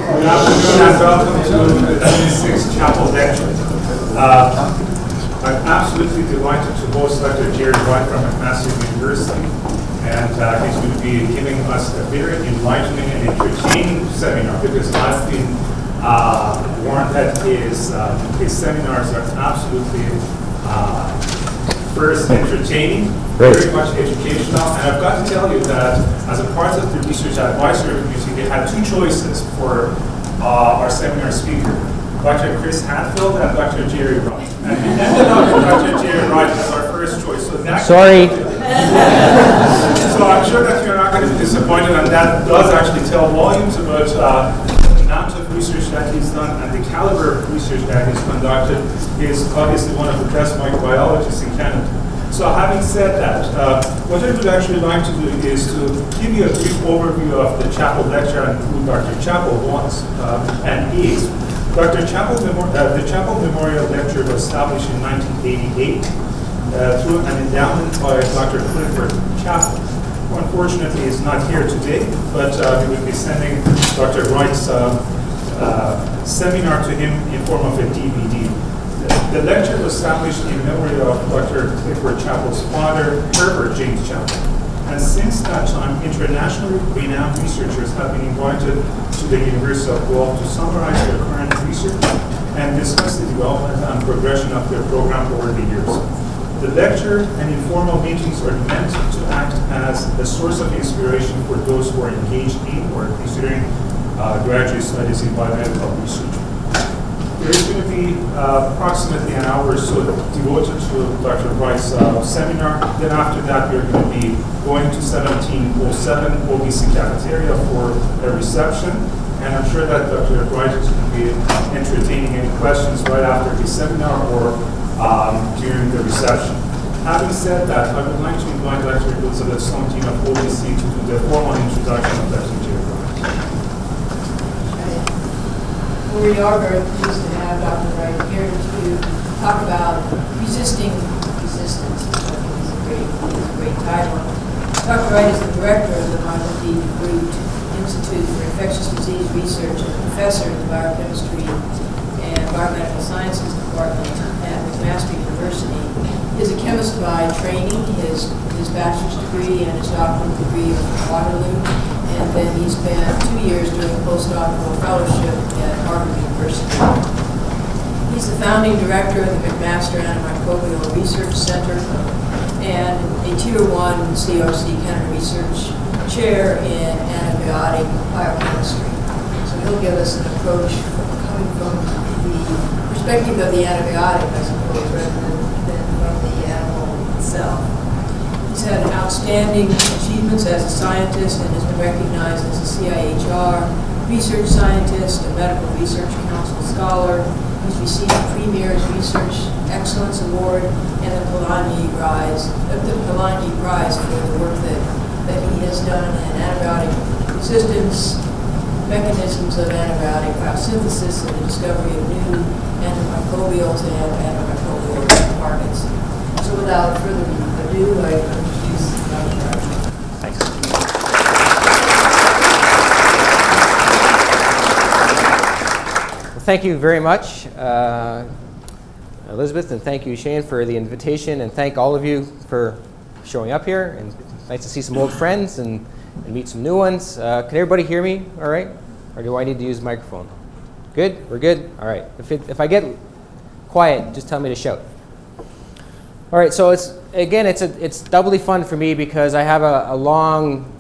Good afternoon and welcome to the 26th Chappel lecture. I'm absolutely delighted to host Dr. Gerry Wright from McMaster University, and he's going to be giving us a very enlightening and entertaining seminar, because I've been warned that his seminars are absolutely first entertaining, very much educational, and I've got to tell you that as a part of the research advisory committee, we had two choices for our seminar speaker, Dr. Chris Hatfield and Dr. Gerry Wright. And we ended up with Dr. Gerry Wright as our first choice. So sorry. So I'm sure that you're not going to be disappointed, and that does actually tell volumes about the amount of research that he's done and the caliber of research that he's conducted. He is obviously one of the best microbiologists in Canada. So having said that, what I would actually like to do is to give you a brief overview of the Chappel lecture and who Dr. Chappel was and is. The Chappel Memorial Lecture was established in 1988 through an endowment by Dr. Clifford Chappel, who unfortunately is not here today, but we will be sending Dr. Wright's seminar to him in form of a DVD. The lecture was established in memory of Dr. Clifford Chappel's father, Herbert James Chappel. And since that time, internationally renowned researchers have been invited to the University of Guelph to summarize their current research and discuss the development and progression of their program over the years. The lecture and informal meetings are meant to act as a source of inspiration for those who are engaged in or considering graduate studies in biomedical research. There is going to be approximately an hour or so devoted to Dr. Wright's seminar. Then after that, we're going to be going to 1707 OBC cafeteria for a reception. And I'm sure that Dr. Wright is going to be entertaining any questions right after the seminar or during the reception. Having said that, I would like to invite Dr. Elizabeth Sontin of OBC to do the formal introduction of Dr. Gerry Wright. We are very pleased to have Dr. Wright here to talk about resisting resistance, which I think is a great title. Dr. Wright is the director of the G.DeGroote Institute for Infectious Disease Research and professor in the Biochemistry and Biomedical Sciences Department at McMaster University. He is a chemist by training. His bachelor's degree and his doctoral degree are from Waterloo. And then he spent 2 years doing a postdoctoral fellowship at Harvard University. He's the founding director of the McMaster Antimicrobial Research Center and a Tier 1 CRC Canada Research Chair in Antibiotic Biochemistry. So he'll give us an approach coming from the perspective of the antibiotic, I suppose, rather than from the animal itself. He's had outstanding achievements as a scientist and has been recognized as a CIHR research scientist, a medical research council scholar. He's received the Premier's Research Excellence Award and the Polanyi Prize for the work that he has done in antibiotic resistance, mechanisms of antibiotic biosynthesis, and the discovery of new antimicrobials and antimicrobial targets. So without further ado, I introduce Dr. Wright. Thanks. Well, thank you very much, Elizabeth, and thank you, Shane, for the invitation, and thank all of you for showing up here. And it's nice to see some old friends and meet some new ones. Can everybody hear me all right? Or do I need to use the microphone? Good? We're good? All right. If I get quiet, just tell me to shout. All right, so it's doubly fun for me because I have a long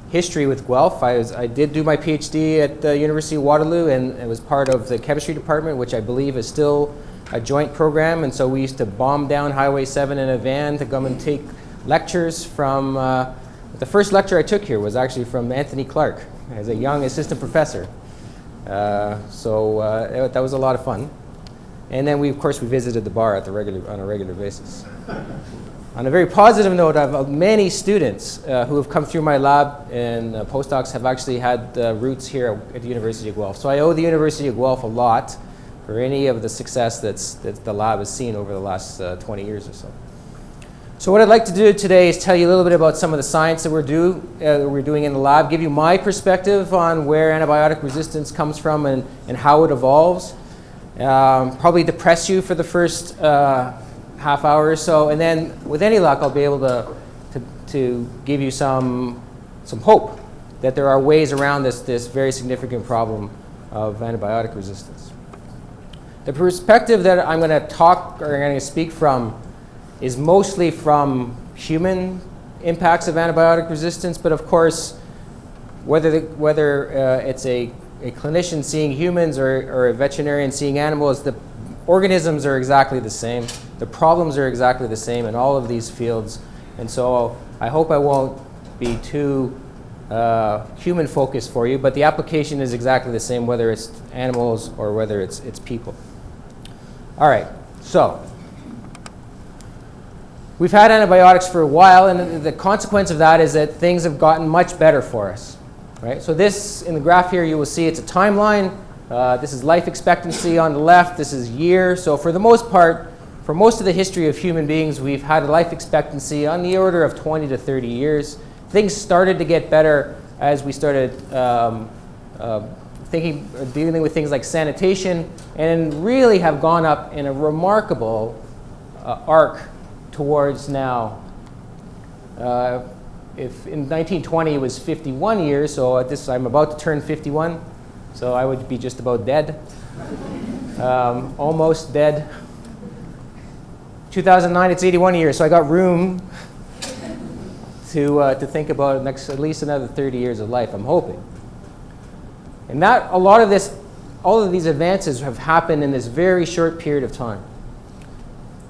history with Guelph. I did do my PhD at the University of Waterloo, and it was part of the chemistry department, which I believe is still a joint program. And so we used to bomb down Highway 7 in a van to come and take lectures from. The first lecture I took here was actually from Anthony Clark as a young assistant professor. So that was a lot of fun. And then of course we visited the bar on a regular basis. On a very positive note, I have many students who have come through my lab, and postdocs have actually had roots here at the University of Guelph. So I owe the University of Guelph a lot for any of the success that the lab has seen over the last 20 years or so. So what I'd like to do today is tell you a little bit about some of the science that we're doing in the lab, give you my perspective on where antibiotic resistance comes from and how it evolves. Probably depress you for the first half hour or so, and then with any luck I'll be able to give you some hope that there are ways around this very significant problem of antibiotic resistance. The perspective that I'm going to talk or I'm going to speak from is mostly from human impacts of antibiotic resistance, but of course, whether it's a clinician seeing humans or a veterinarian seeing animals, the organisms are exactly the same. The problems are exactly the same in all of these fields. And so I hope I won't be too human focused for you, but the application is exactly the same whether it's animals or whether it's people. All right, so we've had antibiotics for a while, and the consequence of that is that things have gotten much better for us. Right? So this, in the graph here, you will see it's a timeline. This is life expectancy on the left. This is year. So for the most part, for most of the history of human beings, we've had a life expectancy on the order of 20 to 30 years. Things started to get better as we started dealing with things like sanitation, and really have gone up in a remarkable arc towards now. If in 1920 it was 51 years, so at this I'm about to turn 51, so I would be just about dead, almost dead. 2009 it's 81 years, so I got room to think about at least another 30 years of life, I'm hoping. And that all of these advances have happened in this very short period of time.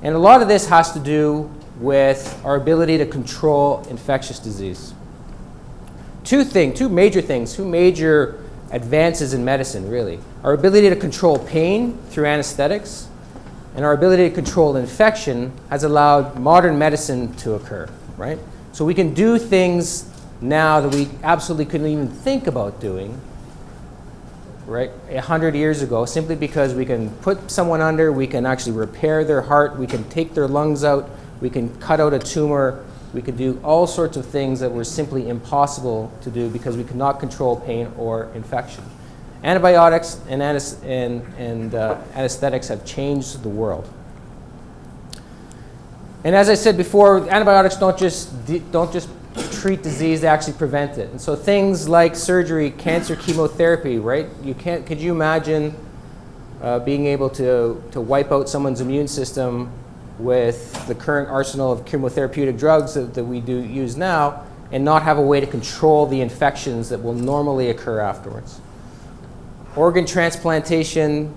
And a lot of this has to do with our ability to control infectious disease. Two major advances in medicine, really. Our ability to control pain through anesthetics and our ability to control infection has allowed modern medicine to occur, right? So we can do things now that we absolutely couldn't even think about doing, right, 100 years ago, simply because we can put someone under, we can actually repair their heart, we can take their lungs out, we can cut out a tumor, we can do all sorts of things that were simply impossible to do because we could not control pain or infection. Antibiotics and anesthetics have changed the world. And as I said before, antibiotics don't just treat disease, they actually prevent it. And so things like surgery, cancer, chemotherapy, right? Could you imagine being able to wipe out someone's immune system with the current arsenal of chemotherapeutic drugs that we use now and not have a way to control the infections that will normally occur afterwards? Organ transplantation,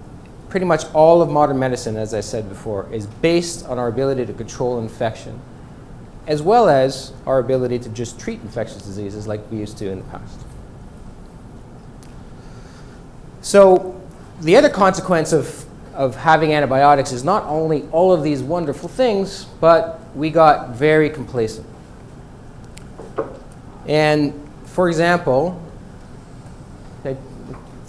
pretty much all of modern medicine, as I said before, is based on our ability to control infection, as well as our ability to just treat infectious diseases like we used to in the past. So the other consequence of having antibiotics is not only all of these wonderful things, but we got very complacent. And for example,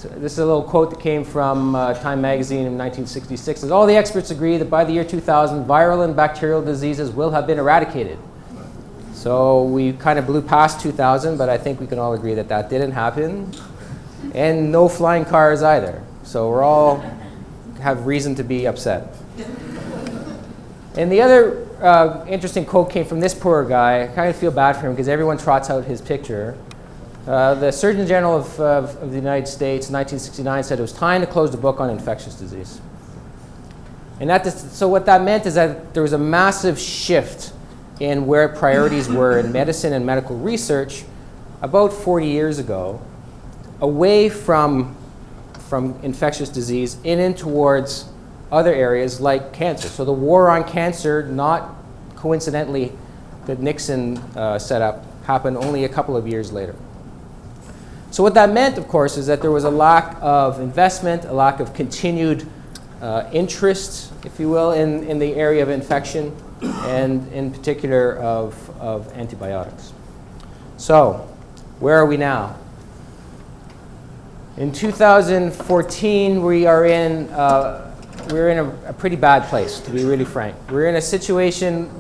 this is a little quote that came from Time magazine in 1966. It says, all the experts agree that by the year 2000, viral and bacterial diseases will have been eradicated. So we kind of blew past 2000, but I think we can all agree that that didn't happen. And no flying cars either. So we're all have reason to be upset. And the other interesting quote came from this poor guy. I kind of feel bad for him because everyone trots out his picture. The Surgeon General of the United States in 1969 said it was time to close the book on infectious disease. And so what that meant is that there was a massive shift in where priorities were in medicine and medical research about 40 years ago, away from infectious disease and in towards other areas like cancer. So the war on cancer, not coincidentally that Nixon set up, happened only a couple of years later. So what that meant, of course, is that there was a lack of investment, a lack of continued interest, if you will, in the area of infection, and in particular of antibiotics. So where are we now? In 2014, we're in a pretty bad place, to be really frank. We're in a situation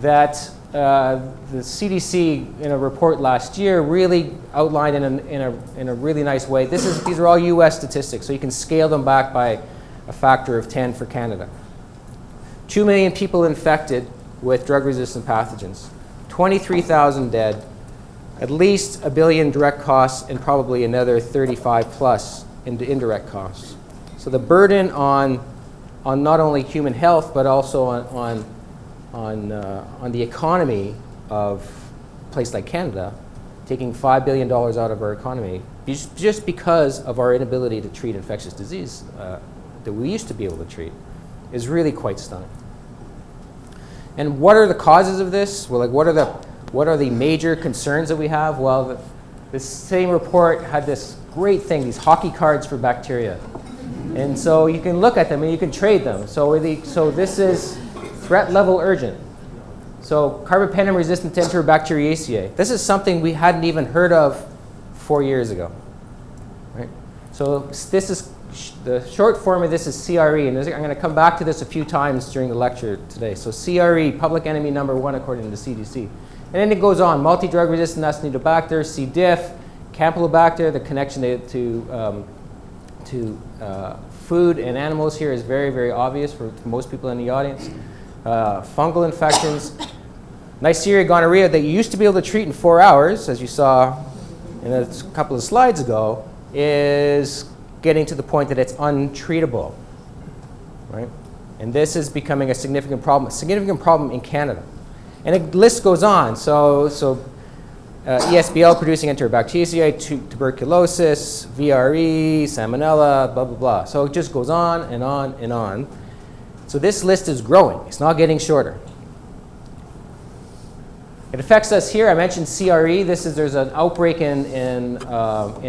that the CDC, in a report last year, really outlined in a really nice way. These are all US statistics, so you can scale them back by a factor of 10 for Canada. 2 million people infected with drug-resistant pathogens, 23,000 dead, at least $1 billion direct costs, and probably another 35 plus in indirect costs. So the burden on not only human health, but also on the economy of a place like Canada, taking $5 billion out of our economy just because of our inability to treat infectious disease that we used to be able to treat, is really quite stunning. And what are the causes of this? Well, like what are the major concerns that we have? Well, this same report had this great thing, these hockey cards for bacteria. And so you can look at them and you can trade them. So this is threat level urgent. So carbapenem-resistant Enterobacteriaceae. This is something we hadn't even heard of 4 years ago. Right? So this is the short form of this is CRE, and I'm going to come back to this a few times during the lecture today. So CRE, public enemy number 1 according to the CDC. And then it goes on, multi-drug resistant Acinetobacter, C. diff, Campylobacter. The connection to food and animals here is very, very obvious for most people in the audience. Fungal infections. Neisseria gonorrhea that you used to be able to treat in 4 hours, as you saw in a couple of slides ago, is getting to the point that it's untreatable, right? And this is becoming a significant problem in Canada. And the list goes on. So ESBL producing Enterobacteriaceae, tuberculosis, VRE, salmonella, blah, blah, blah. So it just goes on and on and on. So this list is growing. It's not getting shorter. It affects us here. I mentioned CRE. There's an outbreak in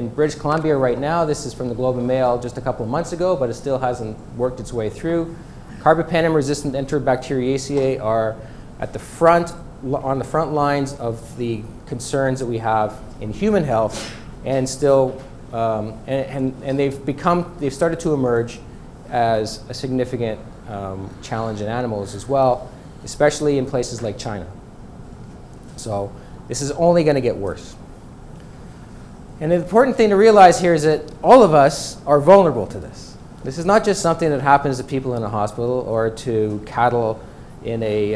British Columbia right now. This is from the Globe and Mail just a couple of months ago, but it still hasn't worked its way through. Carbapenem-resistant Enterobacteriaceae are at the front, on the front lines of the concerns that we have in human health, and still, and they've started to emerge as a significant challenge in animals as well, especially in places like China. So this is only going to get worse. And the important thing to realize here is that all of us are vulnerable to this. This is not just something that happens to people in a hospital or to cattle in a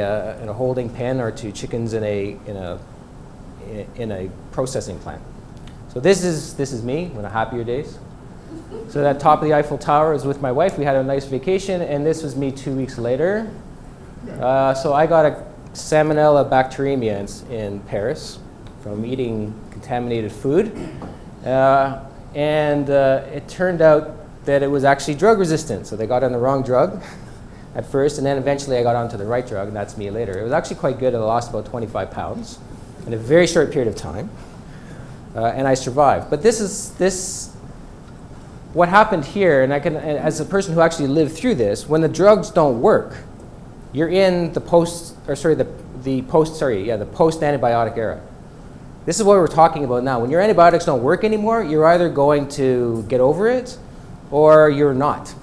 holding pen or to chickens in a processing plant. So this is me on a happier days. So that top of the Eiffel Tower is with my wife. We had a nice vacation, and this was me 2 weeks later. So I got a Salmonella bacteremia in Paris from eating contaminated food. And it turned out that it was actually drug resistant. So they got on the wrong drug at first, and then eventually I got onto the right drug, and that's me later. It was actually quite good. I lost about 25 pounds in a very short period of time, and I survived. But what happened here, and as a person who actually lived through this, when the drugs don't work, you're in the post-antibiotic era. This is what we're talking about now. When your antibiotics don't work anymore, you're either going to get over it or you're not.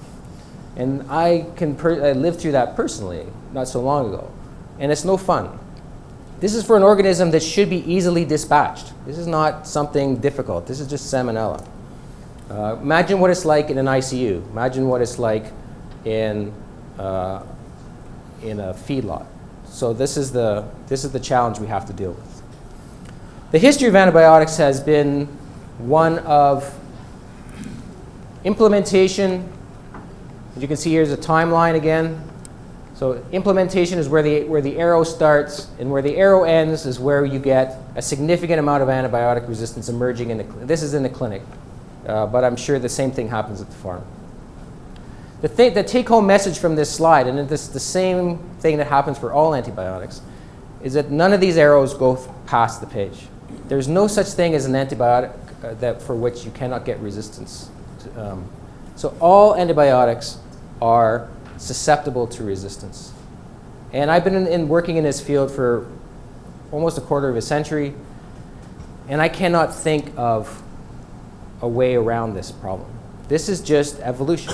And I lived through that personally not so long ago. And it's no fun. This is for an organism that should be easily dispatched. This is not something difficult. This is just salmonella. Imagine what it's like in an ICU. Imagine what it's like in a feedlot. So this is the challenge we have to deal with. The history of antibiotics has been one of implementation. As you can see, here's a timeline again. So implementation is where the arrow starts, and where the arrow ends is where you get a significant amount of antibiotic resistance emerging in the clinic. This is in the clinic, but I'm sure the same thing happens at the farm. The take-home message from this slide, and this the same thing that happens for all antibiotics, is that none of these arrows go past the page. There's no such thing as an antibiotic for which you cannot get resistance. So all antibiotics are susceptible to resistance. And I've been working in this field for almost a quarter of a century, and I cannot think of a way around this problem. This is just evolution.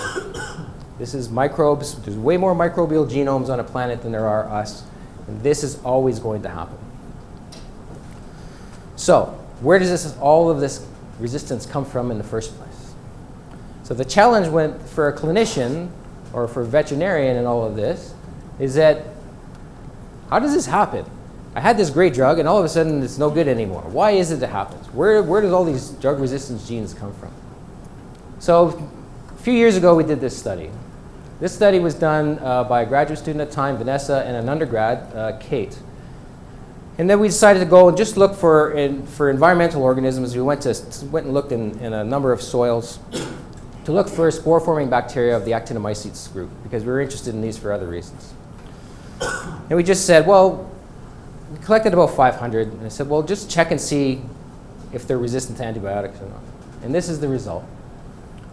This is microbes. There's way more microbial genomes on a planet than there are us. And this is always going to happen. So where does all of this resistance come from in the first place? So the challenge for a clinician or for a veterinarian in all of this is that, how does this happen? I had this great drug, and all of a sudden it's no good anymore. Why is it that happens? Where does all these drug resistance genes come from? So a few years ago, we did this study. This study was done by a graduate student at the time, Vanessa, and an undergrad, Kate. And then we decided to go and just look for environmental organisms. We went and looked in a number of soils to look for spore-forming bacteria of the actinomycetes group, because we were interested in these for other reasons. And we just said, well, we collected about 500, and I said, well, just check and see if they're resistant to antibiotics or not. And this is the result.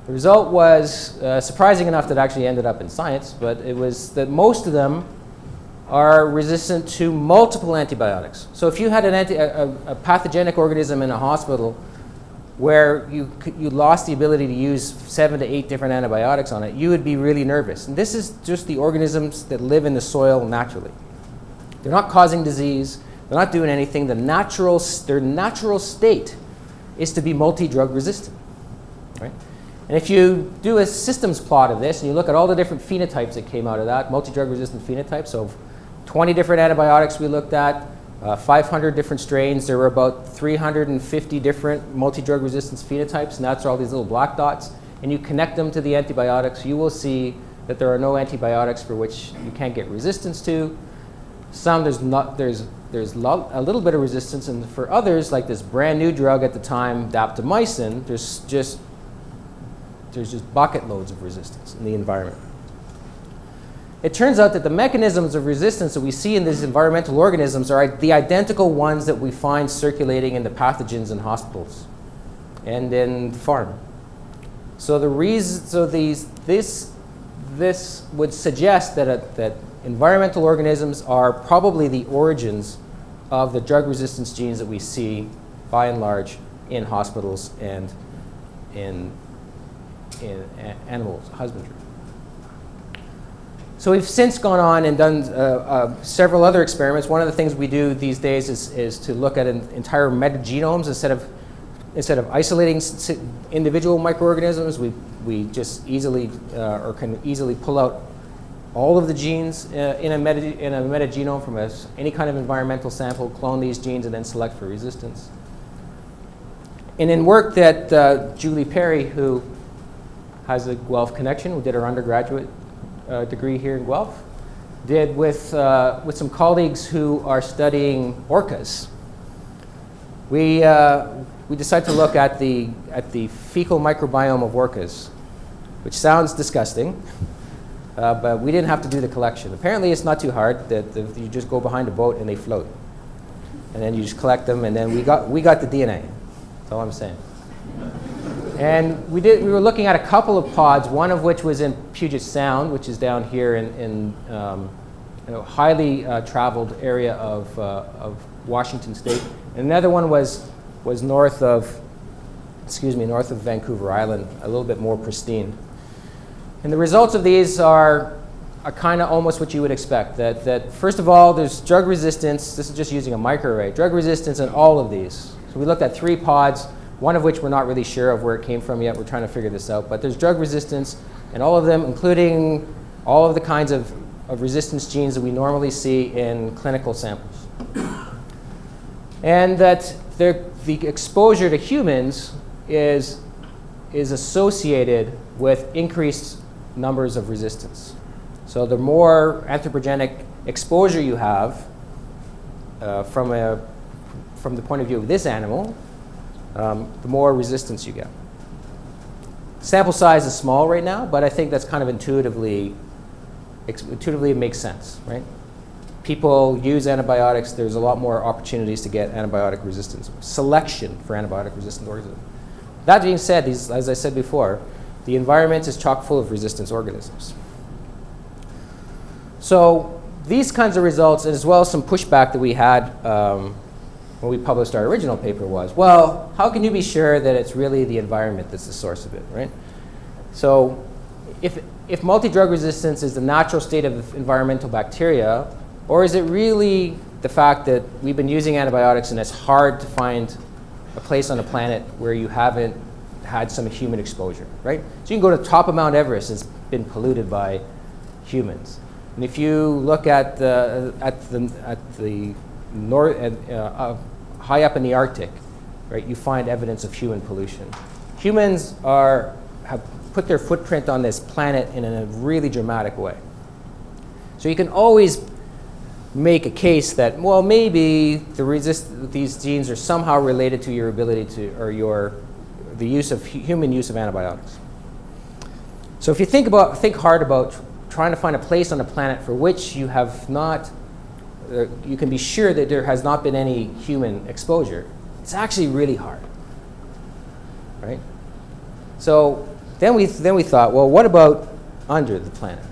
The result was surprising enough that it actually ended up in Science, but it was that most of them are resistant to multiple antibiotics. So if you had a pathogenic organism in a hospital where you lost the ability to use 7 to 8 different antibiotics on it, you would be really nervous. And this is just the organisms that live in the soil naturally. They're not causing disease. They're not doing anything. Their natural state is to be multi-drug resistant, right? And if you do a systems plot of this and you look at all the different phenotypes that came out of that, multi-drug resistant phenotypes, so 20 different antibiotics we looked at, 500 different strains. There were about 350 different multi-drug resistance phenotypes, and that's all these little black dots. And you connect them to the antibiotics, you will see that there are no antibiotics for which you can't get resistance to. Some there's a little bit of resistance, and for others, like this brand new drug at the time, daptomycin, there's just bucket loads of resistance in the environment. It turns out that the mechanisms of resistance that we see in these environmental organisms are the identical ones that we find circulating in the pathogens in hospitals and in the farm. So this would suggest that environmental organisms are probably the origins of the drug resistance genes that we see, by and large, in hospitals and in animal husbandry. So we've since gone on and done several other experiments. One of the things we do these days is to look at entire metagenomes instead of isolating individual microorganisms. We just easily can easily pull out all of the genes in a metagenome from any kind of environmental sample, clone these genes, and then select for resistance. And in work that Julie Perry, who has a Guelph connection, who did her undergraduate degree here in Guelph, did with some colleagues who are studying orcas. We decided to look at the fecal microbiome of orcas, which sounds disgusting, but we didn't have to do the collection. Apparently, it's not too hard. That you just go behind a boat and they float, and then you just collect them, and then we got the DNA. That's all I'm saying. And we were looking at a couple of pods, one of which was in Puget Sound, which is down here in a highly traveled area of Washington State. And another one was north of Vancouver Island, a little bit more pristine. And the results of these are kind of almost what you would expect. That first of all, there's drug resistance. This is just using a microarray. Drug resistance in all of these. So we looked at 3 pods, one of which we're not really sure of where it came from yet. We're trying to figure this out. But there's drug resistance in all of them, including all of the kinds of resistance genes that we normally see in clinical samples. And that the exposure to humans is associated with increased numbers of resistance. So the more anthropogenic exposure you have from the point of view of this animal, the more resistance you get. Sample size is small right now, but I think that's kind of intuitively it makes sense, right? People use antibiotics. There's a lot more opportunities to get antibiotic resistance, selection for antibiotic resistant organisms. That being said, as I said before, the environment is chock full of resistance organisms. So these kinds of results, as well as some pushback that we had when we published our original paper was, well, how can you be sure that it's really the environment that's the source of it, right? So if multi-drug resistance is the natural state of environmental bacteria, Or is it really the fact that we've been using antibiotics and it's hard to find a place on the planet where you haven't had some human exposure, right? So you can go to the top of Mount Everest, it's been polluted by humans. And if you look at the north, high up in the Arctic, right, you find evidence of human pollution. Humans have put their footprint on this planet in a really dramatic way. So you can always make a case that, well, maybe these genes are somehow related to your ability to, or the use of human use of antibiotics. So if you think hard about trying to find a place on the planet for which you have not, you can be sure that there has not been any human exposure, it's actually really hard, right? So then we thought, well, what about under the planet?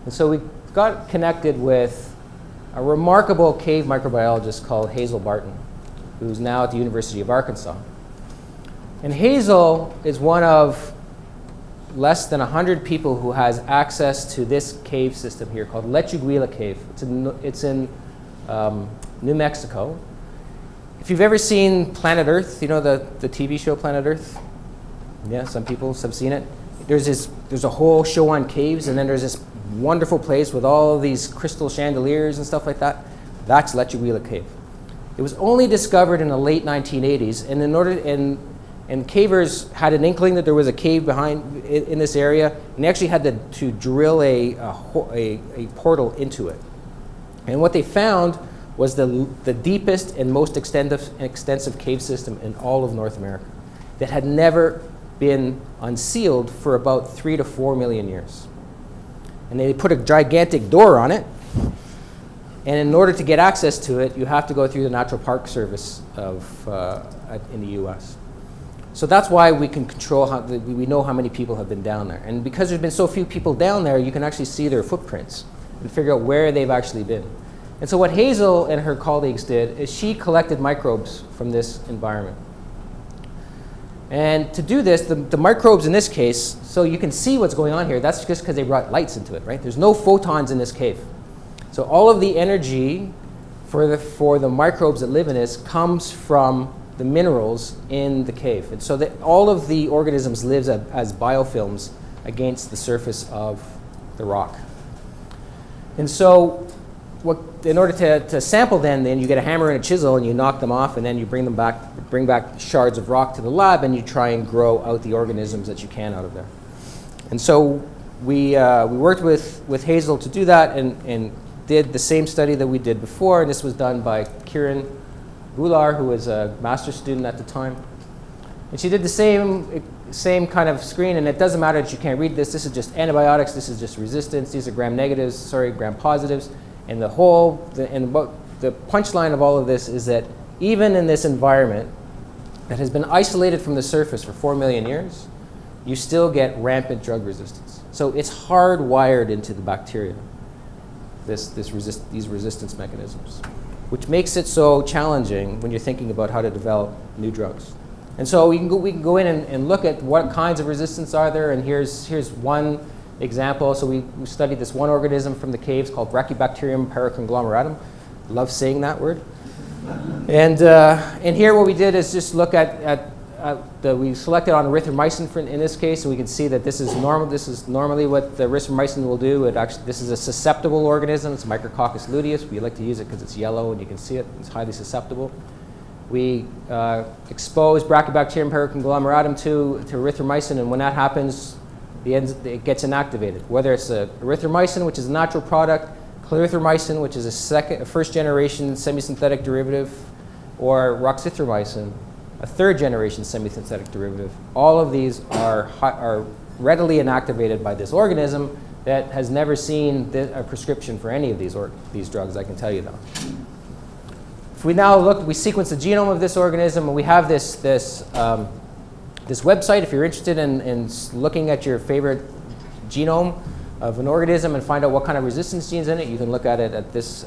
And so we got connected with a remarkable cave microbiologist called Hazel Barton, who's now at the University of Arkansas. And Hazel is one of less than 100 people who has access to this cave system here called Lechuguilla Cave. It's in New Mexico. If you've ever seen Planet Earth, you know the TV show Planet Earth? Yeah, some people have seen it. There's a whole show on caves, and then there's this wonderful place with all of these crystal chandeliers and stuff like that. That's Lechuguilla Cave. It was only discovered in the late 1980s, and cavers had an inkling that there was a cave behind in this area, and they actually had to drill a portal into it. And what they found was the deepest and most extensive cave system in all of North America that had never been unsealed for about 3 to 4 million years. And they put a gigantic door on it, and in order to get access to it, you have to go through the Natural Park Service in the US. So that's why we can control we know how many people have been down there. And because there's been so few people down there, you can actually see their footprints and figure out where they've actually been. And so what Hazel and her colleagues did is she collected microbes from this environment. And to do this, the microbes in this case, so you can see what's going on here, that's just because they brought lights into it, right? There's no photons in this cave. So all of the energy for the microbes that live in this comes from the minerals in the cave. And so that all of the organisms live as biofilms against the surface of the rock. And so in order to sample then you get a hammer and a chisel and you knock them off, and then you bring back shards of rock to the lab, and you try and grow out the organisms that you can out of there. And so we worked with Hazel to do that, and did the same study that we did before, and this was done by Kiran Bular, who was a master's student at the time. And she did the same kind of screen, and it doesn't matter that you can't read this. This is just antibiotics. This is just resistance. These are gram positives. And the punchline of all of this is that even in this environment that has been isolated from the surface for 4 million years, you still get rampant drug resistance. So it's hardwired into the bacteria, these resistance mechanisms, which makes it so challenging when you're thinking about how to develop new drugs. And so we can go in and look at what kinds of resistance are there, and here's one example. So we studied this one organism from the caves called Brachybacterium paraconglomeratum. Love saying that word. And here what we did is just look we selected on erythromycin in this case, so we can see that this is normal. This is normally what the erythromycin will do. This is a susceptible organism. It's Micrococcus luteus. We like to use it because it's yellow and you can see it. It's highly susceptible. We expose Brachybacterium paraconglomeratum to erythromycin, and when that happens, it gets inactivated. Whether it's erythromycin, which is a natural product, clarithromycin, which is a first-generation semisynthetic derivative, or roxithromycin, a third-generation semisynthetic derivative. All of these are readily inactivated by this organism that has never seen a prescription for any of these drugs, I can tell you that. If we now look, we sequence the genome of this organism, and we have this website. If you're interested in looking at your favorite genome of an organism and find out what kind of resistance genes in it, you can look at it at this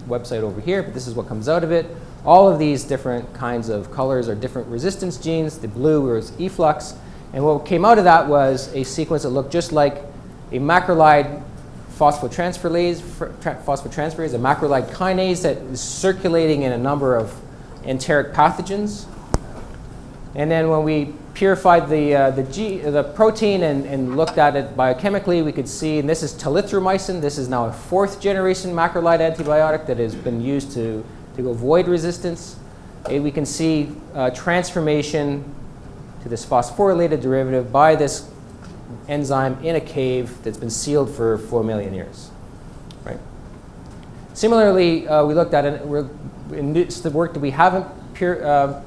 website over here, but this is what comes out of it. All of these different kinds of colors are different resistance genes. The blue is efflux, and what came out of that was a sequence that looked just like a macrolide phosphotransferase, a macrolide kinase that is circulating in a number of enteric pathogens. And then when we purified the protein and looked at it biochemically, we could see, and this is telithromycin. This is now a 4th generation macrolide antibiotic that has been used to avoid resistance. And we can see transformation to this phosphorylated derivative by this enzyme in a cave that's been sealed for 4 million years. Right? Similarly, we looked at it. It's the work that we haven't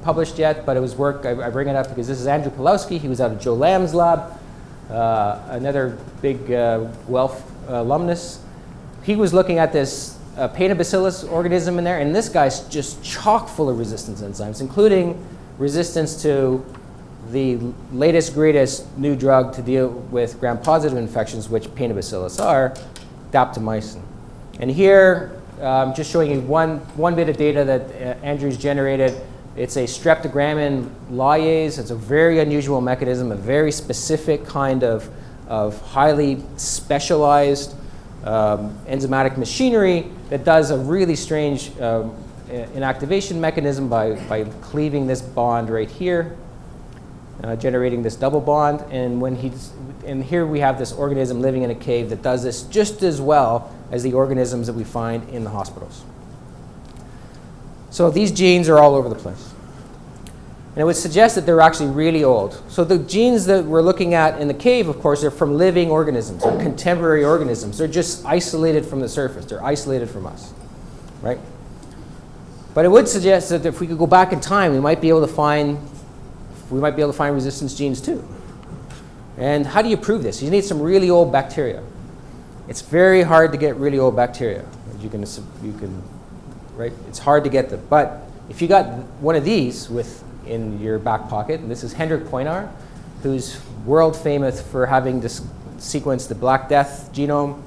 published yet, but it was work, I bring it up because this is Andrew Pulowski. He was out of Joe Lamb's lab, another big Guelph alumnus. He was looking at this Pathobiocillus organism in there, and this guy's just chock full of resistance enzymes, including resistance to the latest, greatest new drug to deal with gram-positive infections, which Pathobiocillus are, daptomycin. And here, I'm just showing you one bit of data that Andrew's generated. It's a streptogrammin lyase. It's a very unusual mechanism, a very specific kind of highly specialized enzymatic machinery that does a really strange inactivation mechanism by cleaving this bond right here, generating this double bond. And here we have this organism living in a cave that does this just as well as the organisms that we find in the hospitals. So these genes are all over the place. And it would suggest that they're actually really old. So the genes that we're looking at in the cave, of course, are from living organisms, or contemporary organisms. They're just isolated from the surface. They're isolated from us, right? But it would suggest that if we could go back in time, we might be able to find resistance genes too. And how do you prove this? You need some really old bacteria. It's very hard to get really old bacteria. You can, right? It's hard to get them. But if you got one of these in your back pocket, and this is Hendrik Poinar, who's world famous for having sequenced the Black Death genome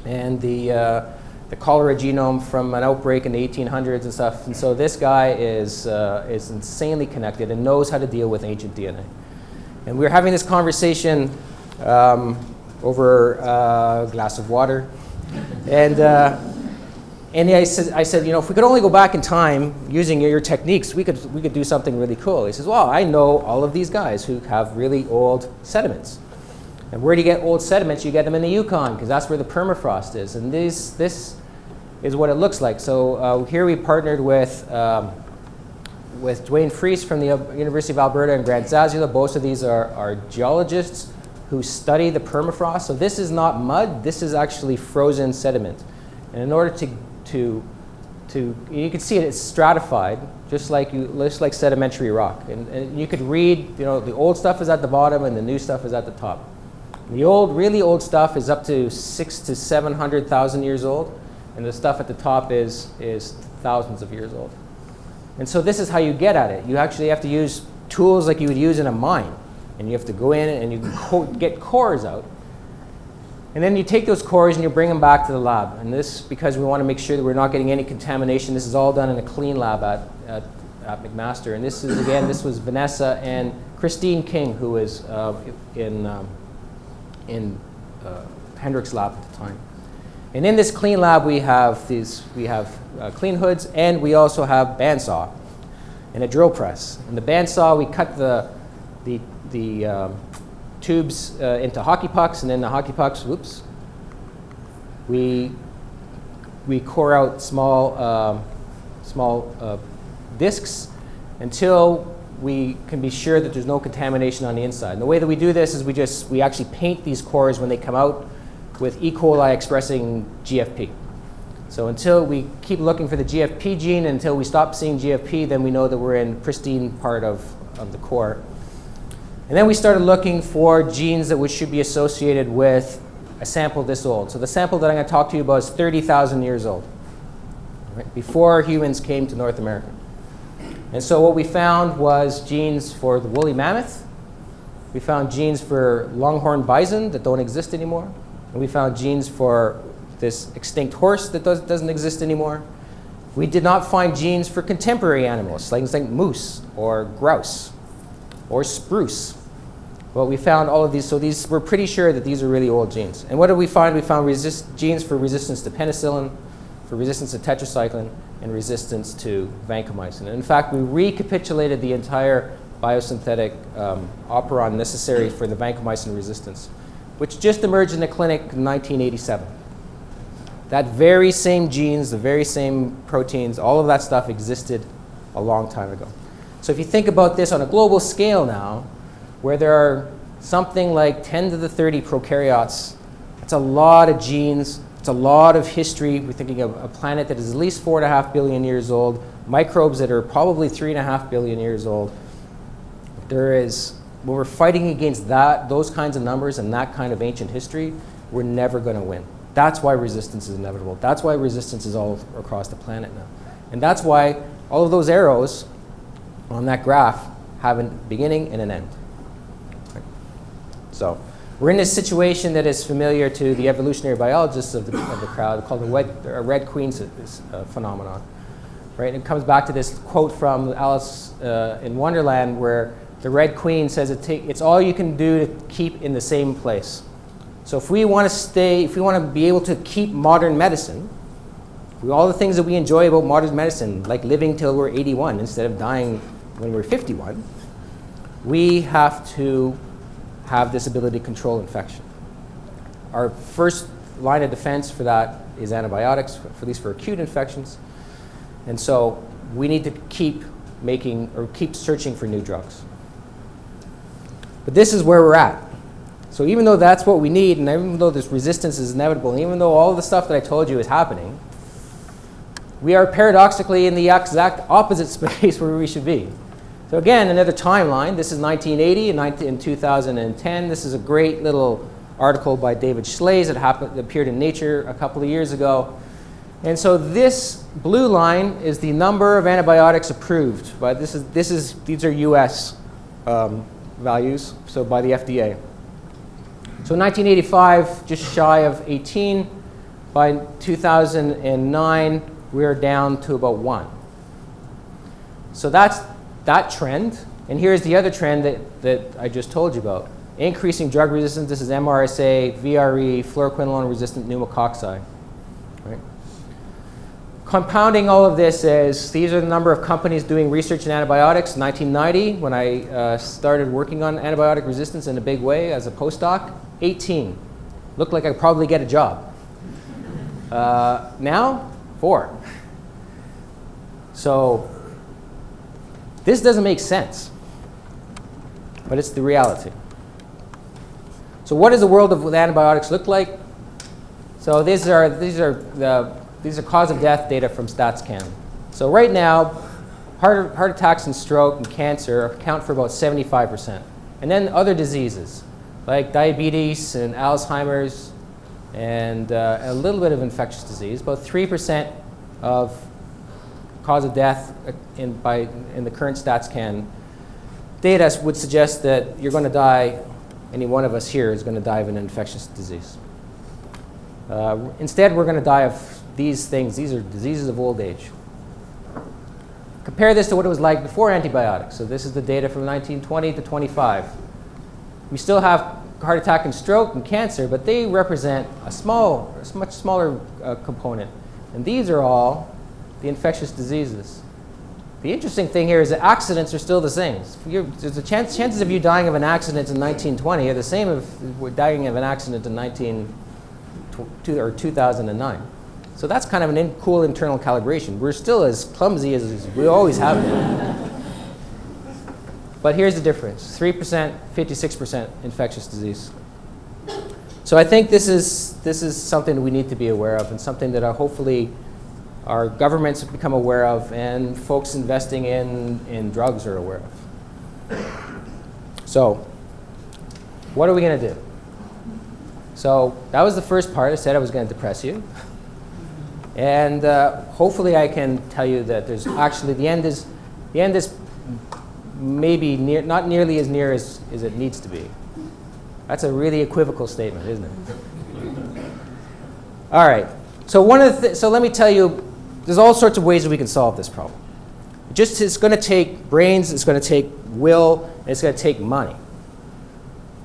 and the cholera genome from an outbreak in the 1800s and stuff. And so this guy is insanely connected and knows how to deal with ancient DNA. And we were having this conversation over a glass of water. And I said, you know, if we could only go back in time using your techniques, we could do something really cool. He says, well, I know all of these guys who have really old sediments. And where do you get old sediments? You get them in the Yukon, because that's where the permafrost is. And this is what it looks like. So here we partnered with Dwayne Freese from the University of Alberta and Grant Zazula. Both of these are geologists who study the permafrost. So this is not mud. This is actually frozen sediment. And in order to you can see it's stratified, just like sedimentary rock. And you could read, you know, the old stuff is at the bottom and the new stuff is at the top. The really old stuff is up to 600,000 to 700,000 years old, and the stuff at the top is thousands of years old. And so this is how you get at it. You actually have to use tools like you would use in a mine, and you have to go in and you can get cores out. And then you take those cores and you bring them back to the lab. And this, because we want to make sure that we're not getting any contamination, this is all done in a clean lab at McMaster. And this was Vanessa and Christine King, who was in Hendrik's lab at the time. And in this clean lab, we have clean hoods, and we also have bandsaw and a drill press. And the bandsaw, we cut the tubes into hockey pucks, and then the hockey pucks, we core out small discs until we can be sure that there's no contamination on the inside. And the way that we do this is we actually paint these cores when they come out with E. coli expressing GFP. So until we keep looking for the GFP gene, until we stop seeing GFP, then we know that we're in pristine part of the core. And then we started looking for genes that should be associated with a sample this old. So the sample that I'm going to talk to you about is 30,000 years old, right, before humans came to North America. And so what we found was genes for the woolly mammoth. We found genes for longhorn bison that don't exist anymore. And we found genes for this extinct horse that doesn't exist anymore. We did not find genes for contemporary animals, like moose or grouse or spruce. Well, we found all of these, so we're pretty sure that these are really old genes. And what did we find? We found genes for resistance to penicillin, for resistance to tetracycline, and resistance to vancomycin. And in fact, we recapitulated the entire biosynthetic operon necessary for the vancomycin resistance, which just emerged in the clinic in 1987. That very same genes, the very same proteins, all of that stuff existed a long time ago. So if you think about this on a global scale now, where there are something like 10 to the 30 prokaryotes, that's a lot of genes, it's a lot of history. We're thinking of a planet that is at least 4.5 billion years old, microbes that are probably 3.5 billion years old. When we're fighting against those kinds of numbers and that kind of ancient history, we're never going to win. That's why resistance is inevitable. That's why resistance is all across the planet now. And that's why all of those arrows on that graph have a beginning and an end. Right? So we're in this situation that is familiar to the evolutionary biologists of the crowd, called the Red Queen phenomenon. Right? And it comes back to this quote from Alice in Wonderland, where the Red Queen says it's all you can do to keep in the same place. So if we want to be able to keep modern medicine, all the things that we enjoy about modern medicine, like living till we're 81 instead of dying when we're 51, we have to have this ability to control infection. Our first line of defense for that is antibiotics, at least for acute infections. And so we need to keep searching for new drugs. But this is where we're at. So even though that's what we need, and even though this resistance is inevitable, and even though all the stuff that I told you is happening, we are paradoxically in the exact opposite space where we should be. So again, another timeline. This is 1980 and in 2010. This is a great little article by David Schlaze that appeared in Nature a couple of years ago. And so this blue line is the number of antibiotics approved. But these are US values, so by the FDA. So in 1985, just shy of 18. By 2009, we're down to about 1. So that's that trend. And here's the other trend that I just told you about. Increasing drug resistance. This is MRSA, VRE, fluoroquinolone-resistant pneumococci. Right? Compounding all of this is, these are the number of companies doing research in antibiotics. 1990, when I started working on antibiotic resistance in a big way as a postdoc, 18. Looked like I'd probably get a job. Now, 4. So this doesn't make sense, but it's the reality. So what does the world of antibiotics look like? So these are cause of death data from StatsCan. So right now, heart attacks and stroke and cancer account for about 75%. And then other diseases, like diabetes and Alzheimer's and a little bit of infectious disease. About 3% of cause of death in the current StatsCan data would suggest that you're going to die, any one of us here is going to die of an infectious disease. Instead, we're going to die of these things. These are diseases of old age. Compare this to what it was like before antibiotics. So this is the data from 1920 to 25. We still have heart attack and stroke and cancer, but they represent a much smaller component. And these are all the infectious diseases. The interesting thing here is that accidents are still the same. The chances of you dying of an accident in 1920 are the same if we're dying of an accident in 2009. So that's kind of an cool internal calibration. We're still as clumsy as we always have been. But here's the difference: 3%, 56% infectious disease. So I think this is something we need to be aware of, and something that hopefully our governments have become aware of, and folks investing in drugs are aware of. So what are we going to do? So that was the first part. I said I was going to depress you. And hopefully I can tell you that there's actually, the end is maybe not nearly as near as it needs to be. That's a really equivocal statement, isn't it? All right. So let me tell you, there's all sorts of ways that we can solve this problem. It's going to take brains, it's going to take will, and it's going to take money.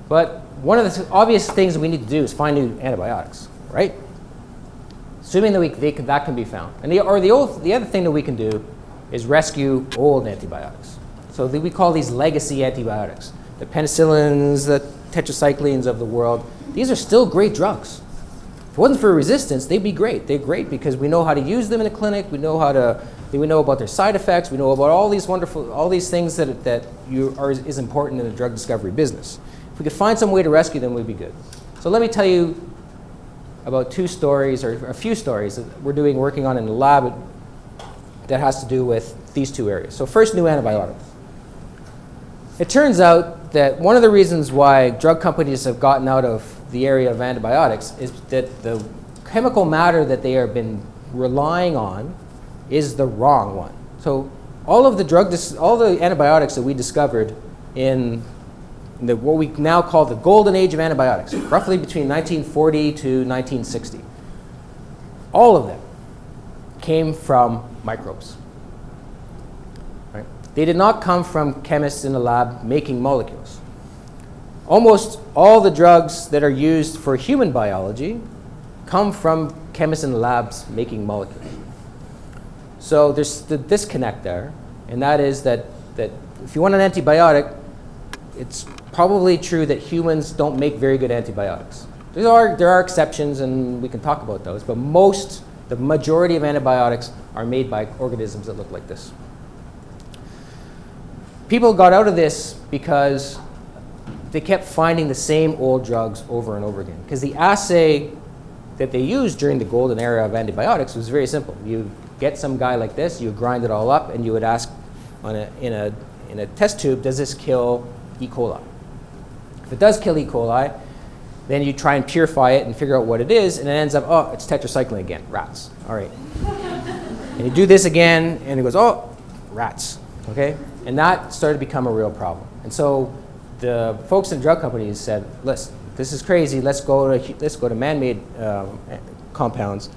But one of the obvious things we need to do is find new antibiotics, right? Assuming that that can be found. And the other thing that we can do is rescue old antibiotics. So we call these legacy antibiotics. The penicillins, the tetracyclines of the world, these are still great drugs. If it wasn't for resistance, they'd be great. They're great because we know how to use them in the clinic. We know about their side effects. We know about all these things that is important in the drug discovery business. If we could find some way to rescue them, we'd be good. So let me tell you about two stories, or a few stories that we're working on in the lab that has to do with these two areas. So first, new antibiotics. It turns out that one of the reasons why drug companies have gotten out of the area of antibiotics is that the chemical matter that they have been relying on is the wrong one. So all the antibiotics that we discovered in what we now call the golden age of antibiotics, roughly between 1940 to 1960, all of them came from microbes. Right? They did not come from chemists in the lab making molecules. Almost all the drugs that are used for human biology come from chemists in the labs making molecules. So there's the disconnect there, and that is that if you want an antibiotic, it's probably true that humans don't make very good antibiotics. There are exceptions, and we can talk about those, but the majority of antibiotics are made by organisms that look like this. People got out of this because they kept finding the same old drugs over and over again. Because the assay that they used during the golden era of antibiotics was very simple. You get some guy like this, you grind it all up, and you would ask in a test tube, does this kill E. coli? If it does kill E. coli, then you try and purify it and figure out what it is, and it ends up, oh, it's tetracycline again, rats. All right. And you do this again, and it goes, oh, rats. Okay? And that started to become a real problem. And so the folks in drug companies said, listen, this is crazy. Let's go to man-made compounds,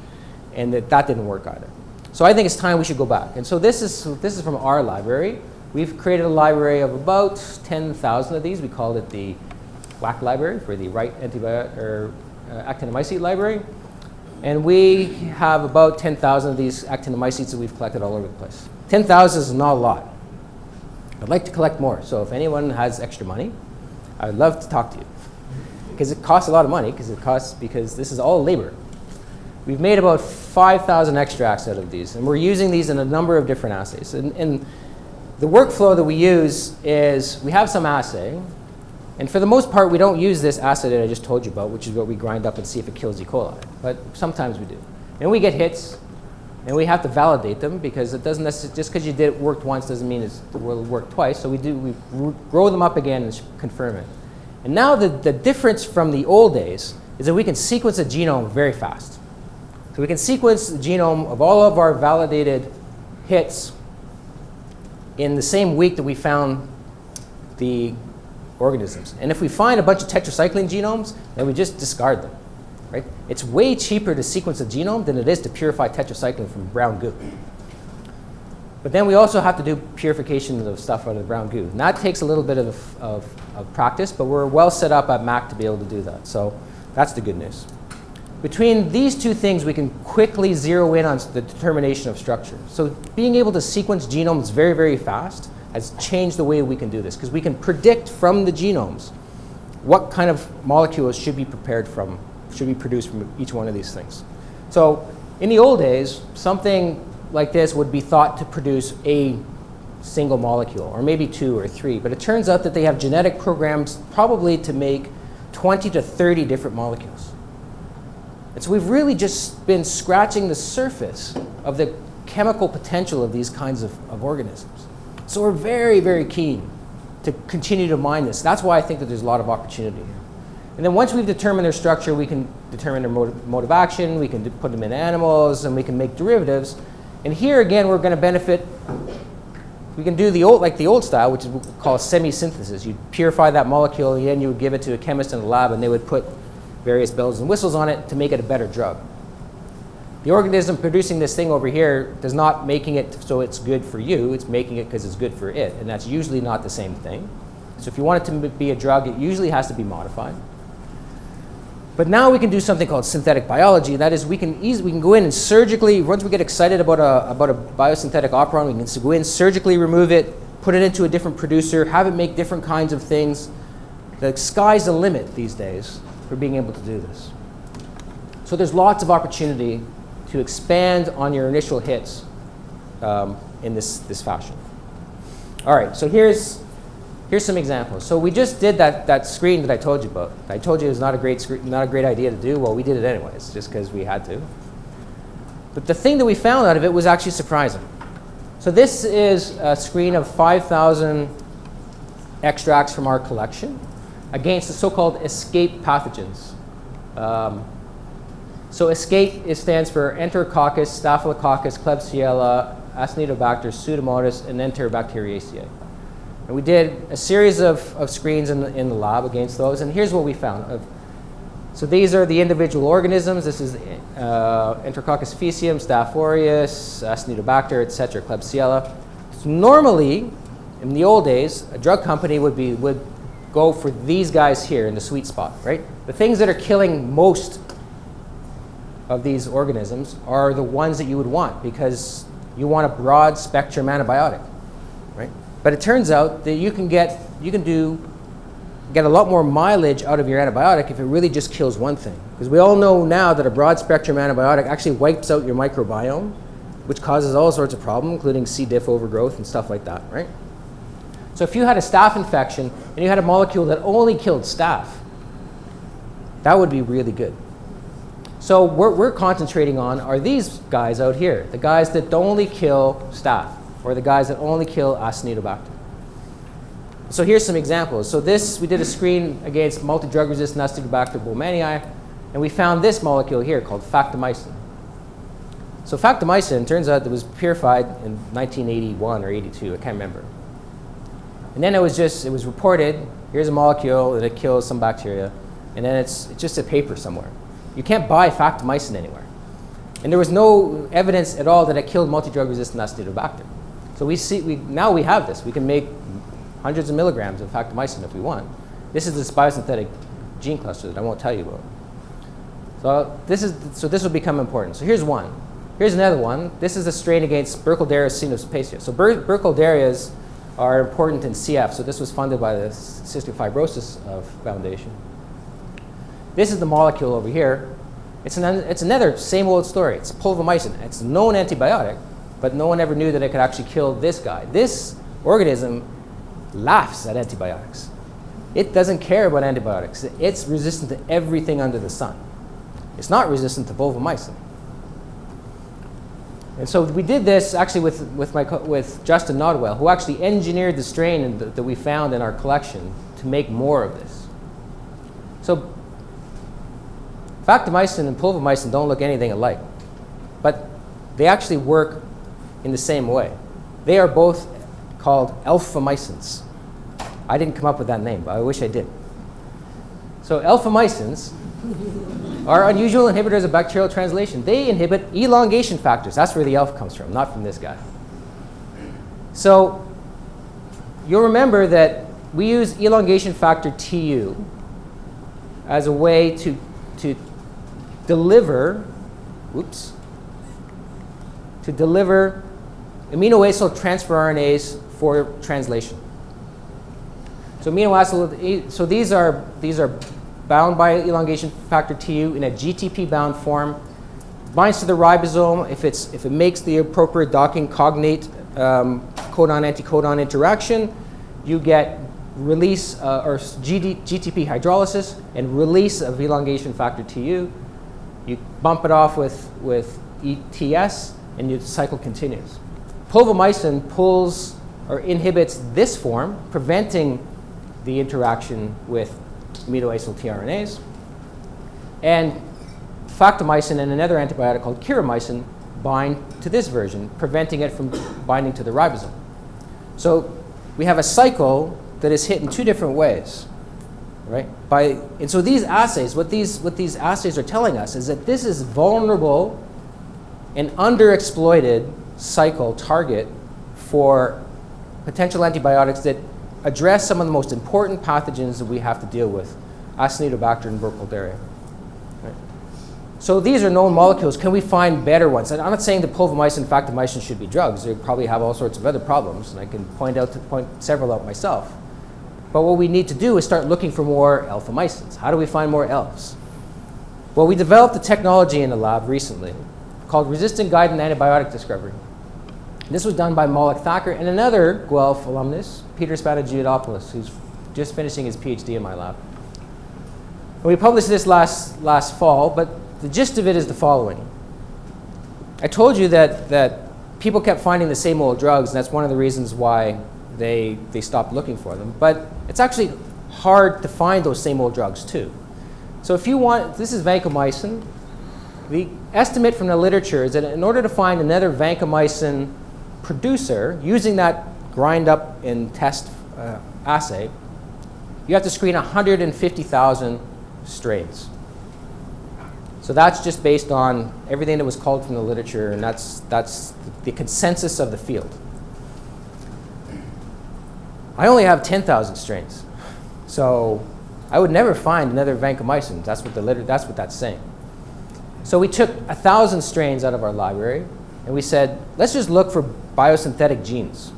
and that didn't work either. So I think it's time we should go back. And so this is from our library. We've created a library of about 10,000 of these. We called it the WAC library, for the Wright actinomycete library. And we have about 10,000 of these actinomycetes that we've collected all over the place. 10,000 is not a lot. I'd like to collect more. So if anyone has extra money, I'd love to talk to you. Because it costs a lot of money, because this is all labor. We've made about 5,000 extracts out of these, and we're using these in a number of different assays. And the workflow that we use is we have some assay, and for the most part, we don't use this assay that I just told you about, which is what we grind up and see if it kills E. coli. But sometimes we do. And we get hits, and we have to validate them, because it doesn't necessarily, just because you worked once doesn't mean it will work twice. So we grow them up again and confirm it. And now the difference from the old days is that we can sequence a genome very fast. So we can sequence the genome of all of our validated hits in the same week that we found the organisms. And if we find a bunch of tetracycline genomes, then we just discard them. Right? It's way cheaper to sequence a genome than it is to purify tetracycline from brown goo. But then we also have to do purification of stuff out of the brown goo. And that takes a little bit of practice, but we're well set up at Mac to be able to do that. So that's the good news. Between these two things, we can quickly zero in on the determination of structure. So being able to sequence genomes very, very fast has changed the way we can do this, because we can predict from the genomes what kind of molecules should be produced from each one of these things. So in the old days, something like this would be thought to produce a single molecule, or maybe 2 or 3. But it turns out that they have genetic programs probably to make 20 to 30 different molecules. And so we've really just been scratching the surface of the chemical potential of these kinds of organisms. So we're very, very keen to continue to mine this. That's why I think that there's a lot of opportunity here. And then once we've determined their structure, we can determine their mode of action, we can put them in animals, and we can make derivatives. And here again, we're going to benefit. We can do the old style, which is what we call semi-synthesis. You purify that molecule, and then you would give it to a chemist in the lab, and they would put various bells and whistles on it to make it a better drug. The organism producing this thing over here does not making it so it's good for you. It's making it because it's good for it, and that's usually not the same thing. So if you want it to be a drug, it usually has to be modified. But now we can do something called synthetic biology. That is, we can go in and surgically, once we get excited about a biosynthetic operon, we can go in, surgically remove it, put it into a different producer, have it make different kinds of things. The sky's the limit these days for being able to do this. So there's lots of opportunity to expand on your initial hits in this fashion. All right, so here's some examples. So we just did that screen that I told you about. I told you it was not a great idea to do. Well, we did it anyways, just because we had to. But the thing that we found out of it was actually surprising. So this is a screen of 5,000 extracts from our collection against the so-called escape pathogens. So escape stands for Enterococcus, Staphylococcus, Klebsiella, Acinetobacter, Pseudomonas, and Enterobacteriaceae. And we did a series of screens in the lab against those, and here's what we found. So these are the individual organisms. This is Enterococcus faecium, Staph aureus, Acinetobacter, etc., Klebsiella. So normally, in the old days, a drug company would go for these guys here in the sweet spot, right? The things that are killing most of these organisms are the ones that you would want because you want a broad spectrum antibiotic, right? But it turns out that you can get a lot more mileage out of your antibiotic if it really just kills one thing. Because we all know now that a broad spectrum antibiotic actually wipes out your microbiome, which causes all sorts of problems, including C. diff overgrowth and stuff like that, right? So if you had a staph infection and you had a molecule that only killed staph, that would be really good. So what we're concentrating on are these guys out here, the guys that only kill staph, or the guys that only kill Acinetobacter. So here's some examples. So we did a screen against multi-drug resistant Acinetobacter baumannii, and we found this molecule here called factomycin. So factomycin, turns out it was purified in 1981 or 82, I can't remember. And then it was reported, here's a molecule that it kills some bacteria, and then it's just a paper somewhere. You can't buy factomycin anywhere. And there was no evidence at all that it killed multi-drug resistant Acinetobacter. So now we have this. We can make hundreds of milligrams of factomycin if we want. This is this biosynthetic gene cluster that I won't tell you about. So this will become important. So here's one. Here's another one. This is a strain against Burkholderia caenospacia. So Burkholderias are important in CF. So this was funded by the Cystic Fibrosis Foundation. This is the molecule over here. It's another same old story. It's pulvomycin. It's a known antibiotic, but no one ever knew that it could actually kill this guy. This organism laughs at antibiotics. It doesn't care about antibiotics. It's resistant to everything under the sun. It's not resistant to pulvomycin. And so we did this actually with Justin Nodwell, who actually engineered the strain that we found in our collection to make more of this. So factomycin and pulvomycin don't look anything alike, but they actually work in the same way. They are both called alphamycins. I didn't come up with that name, but I wish I did. So alphamycins are unusual inhibitors of bacterial translation. They inhibit elongation factors. That's where the alpha comes from, not from this guy. So you'll remember that we use elongation factor Tu as a way to deliver amino acyl transfer RNAs for translation. So so these are bound by elongation factor Tu in a GTP bound form. Binds to the ribosome. If it makes the appropriate docking cognate codon-anticodon interaction, you get release or GTP hydrolysis and release of elongation factor Tu. You bump it off with ETS, and the cycle continues. Pulvomycin pulls or inhibits this form, preventing the interaction with amino acyl tRNAs. And factomycin and another antibiotic called kiramycin bind to this version, preventing it from binding to the ribosome. So we have a cycle that is hit in two different ways, right? And so these assays, what these assays are telling us is that this is vulnerable and underexploited cycle target for potential antibiotics that address some of the most important pathogens that we have to deal with, Acinetobacter and Burkholderia. Right? So these are known molecules. Can we find better ones? And I'm not saying that polymyxin and factomycin should be drugs. They probably have all sorts of other problems, and I can point several out myself. But what we need to do is start looking for more alphamycins. How do we find more elves? Well, we developed a technology in the lab recently called resistant guided antibiotic discovery. This was done by Maulik Thacker and another Guelph alumnus, Peter Spadagiotopoulos, who's just finishing his PhD in my lab. And we published this last fall, but the gist of it is the following. I told you that people kept finding the same old drugs, and that's one of the reasons why they stopped looking for them. But it's actually hard to find those same old drugs, too. So if you want, this is vancomycin. The estimate from the literature is that in order to find another vancomycin producer, using that grind up and test assay, you have to screen 150,000 strains. So that's just based on everything that was culled from the literature, and that's the consensus of the field. I only have 10,000 strains, so I would never find another vancomycin. That's what that's saying. So we took 1,000 strains out of our library, and we said, let's just look for biosynthetic genes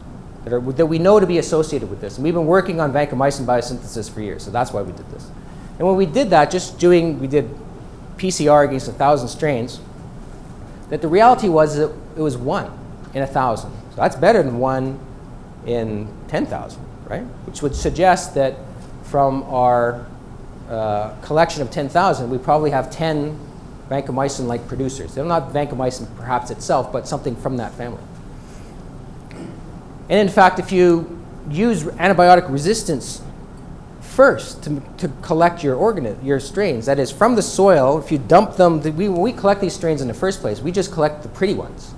that we know to be associated with this. And we've been working on vancomycin biosynthesis for years, so that's why we did this. And when we did that, we did PCR against 1,000 strains, that the reality was that it was 1 in 1,000. So that's better than 1 in 10,000, right? Which would suggest that from our collection of 10,000, we probably have 10 vancomycin-like producers. They're not vancomycin perhaps itself, but something from that family. And in fact, if you use antibiotic resistance first to collect your strains, that is, from the soil, if you dump them, when we collect these strains in the first place, we just collect the pretty ones.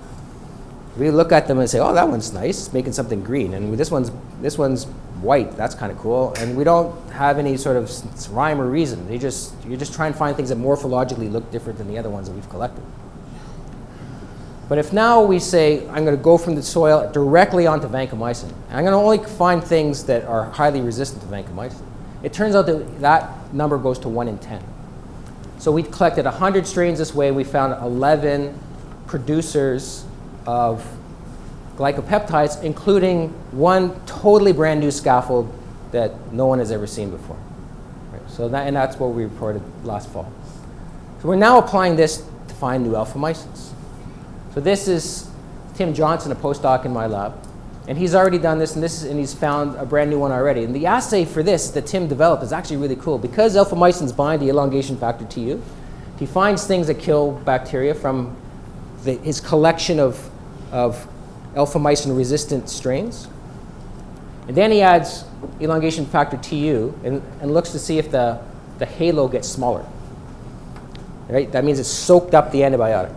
We look at them and say, oh, that one's nice, it's making something green, and this one's white, that's kind of cool, and we don't have any sort of rhyme or reason. You just try and find things that morphologically look different than the other ones that we've collected. But if now we say, I'm going to go from the soil directly onto vancomycin, and I'm going to only find things that are highly resistant to vancomycin, it turns out that number goes to 1 in 10. So we collected 100 strains this way, and we found 11 producers of glycopeptides, including one totally brand new scaffold that no one has ever seen before. Right? So that's what we reported last fall. So we're now applying this to find new alphamycins. So this is Tim Johnson, a postdoc in my lab, and he's already done this, and he's found a brand new one already. And the assay for this that Tim developed is actually really cool. Because alphamycins bind the elongation factor TU, he finds things that kill bacteria from his collection of alphamycin-resistant strains. And then he adds elongation factor TU and looks to see if the halo gets smaller. Right? That means it's soaked up the antibiotic.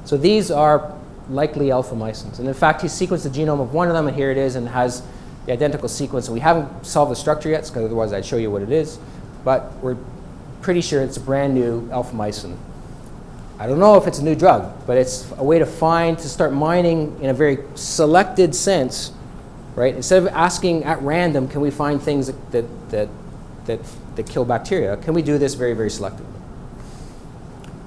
So these are likely alphamycins. And in fact, he sequenced the genome of one of them, and here it is, and has the identical sequence. And we haven't solved the structure yet, because otherwise I'd show you what it is. But we're pretty sure it's a brand new alphamycin. I don't know if it's a new drug, but it's a way to start mining in a very selected sense, right? Instead of asking at random, can we find things that kill bacteria, can we do this very, very selectively?